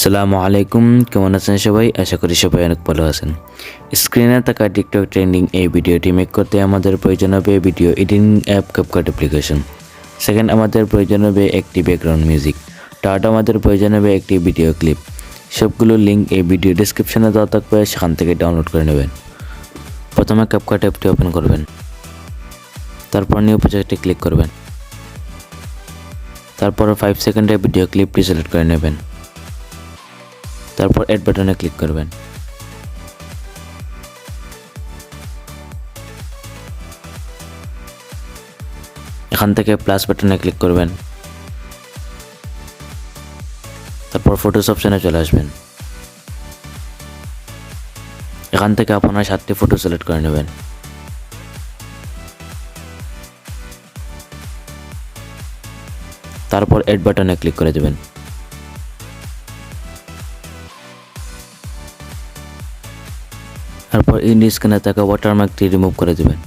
আসসালামু আলাইকুম, কেমন আছেন সবাই? আশা করি সবাই অনেক ভালো আছেন। স্ক্রিনে থাকা টিকটক ট্রেন্ডিং এই ভিডিওটি মেক করতে আমাদের প্রয়োজন হবে video editing app CapCut application. Second, আমাদের প্রয়োজন হবে একটি ব্যাকগ্রাউন্ড মিউজিক। থার্ড, আমাদের প্রয়োজন হবে একটি ভিডিও ক্লিপ। সবগুলো লিঙ্ক এই ভিডিও ডিসক্রিপশনে দেওয়া থাকবে, সেখান থেকে ডাউনলোড করে নেবেন। প্রথমে ক্যাপকাট অ্যাপটি ওপেন করবেন, তারপর নিউ প্রজেক্টে ক্লিক করবেন, তারপর 5 সেকেন্ডের ভিডিও ক্লিপটি সিলেক্ট করে নেবেন, তারপর অ্যাড বাটনে ক্লিক করবেন। এখান থেকে প্লাস বাটনে ক্লিক করবেন, তারপর ফটোস অপশনে চলে আসবেন। এখান থেকে আপনার 7টি ফটো সিলেক্ট করে নেবেন। তারপর অ্যাড বাটনে ক্লিক করে দেবেন। তারপর ইন্ডি স্ক্যানে থাকা ওয়াটারমার্কটি রিমুভ করে দেবেন।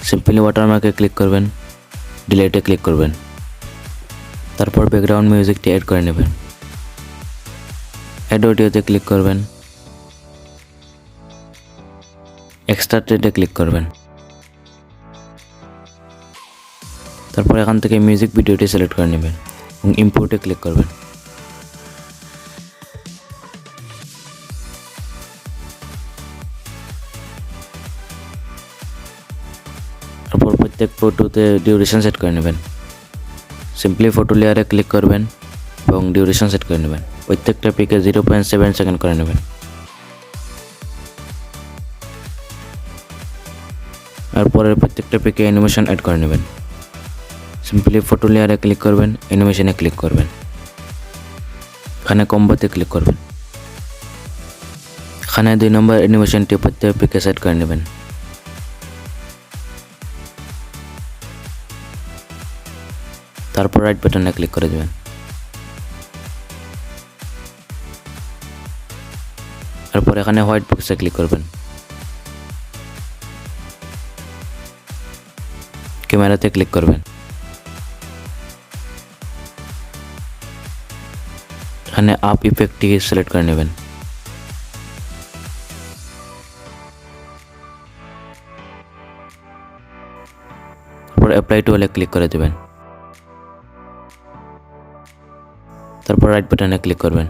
সিম্পলি ওয়াটারমার্কে ক্লিক করবেন, ডিলেটে ক্লিক করবেন, তারপর ব্যাকগ্রাউন্ড মিউজিকটি অ্যাড করে নেবেন। অ্যাড অডিওতে ক্লিক করবেন, এক্সট্রাক্টেডে ক্লিক করবেন, তারপর এখান থেকে মিউজিক ভিডিওটি সিলেক্ট করে নেবেন এবং ইম্পোর্টে ক্লিক করবেন। তারপর প্রত্যেক ফটোতে ডিউরেশন সেট করে নেবেন। সিম্পলি ফটো লেয়ারে ক্লিক করবেন এবং ডিউরেশন সেট করে নেবেন। প্রত্যেকটা পিকে 0.7 সেকেন্ড করে নেবেন। আর পরের প্রত্যেকটা পিকে অ্যানিমেশন অ্যাড করে নেবেন। সিম্পলি ফটো লেয়ারে ক্লিক করবেন, অ্যানিমেশনে ক্লিক করবেন, এখানে কম্বোতে ক্লিক করবেন। এখানে 2 নম্বর অ্যানিমেশনটি প্রত্যেক পিকে সেট করে নেবেন। তারপর রাইট বাটনে ক্লিক করে দেবেন। তারপর এখানে হোয়াইট বক্সে ক্লিক করবেন। ক্যামেরাতে ক্লিক করবেন। এখানে আপ ইফেক্টটি সিলেক্ট করে নেবেন। তারপর অ্যাপ্লাই টু হলে ক্লিক করে দেবেন। তারপর রাইট বাটনে ক্লিক করবেন।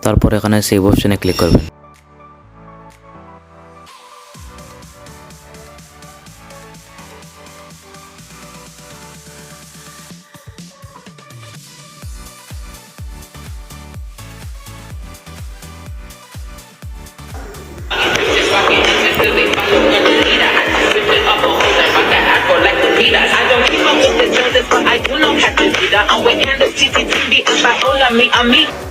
তারপর এখানে সেভ অপশনে ক্লিক করবেন। I don't keep up with the joints, but I do know how to do that. I'm with Candace, TTTB, and Paola, me.